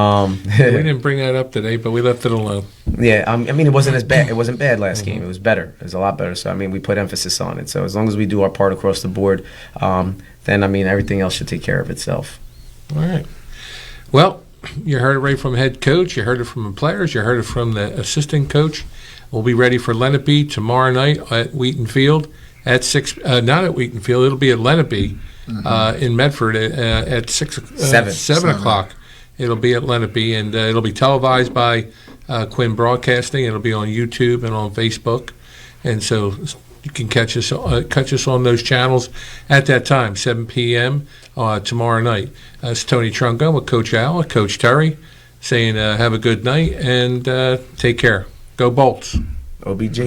didn't bring that up today, but we left it alone. Yeah, I mean, it wasn't as bad. It wasn't bad last game. It was better. It was a lot better. So, I mean, we put emphasis on it. So, as long as we do our part across the board, then, I mean, everything else should take care of itself. All right. Well, you heard it right from head coach. You heard it from the players. You heard it from the assistant coach. We'll be ready for Lenape tomorrow night at Wheaton Field at 6. Not at Wheaton Field. It'll be at Lenape in Medford at 7 o'clock. It'll be at Lenape, and it'll be televised by Quinn Broadcasting. It'll be on YouTube and on Facebook, and so you can catch us on those channels at that time, 7 p.m. Tomorrow night. It's Tony Trongone with Coach Ayala, Coach Terry, saying have a good night and take care. Go Bolts. OBJ.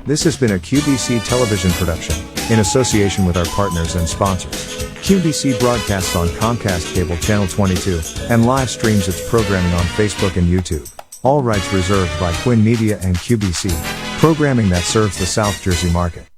This has been a QBC television production, in association with our partners and sponsors. QBC broadcasts on Comcast Cable Channel 22, and live streams its programming on Facebook and YouTube. All rights reserved by Quinn Media and QBC, programming that serves the South Jersey market.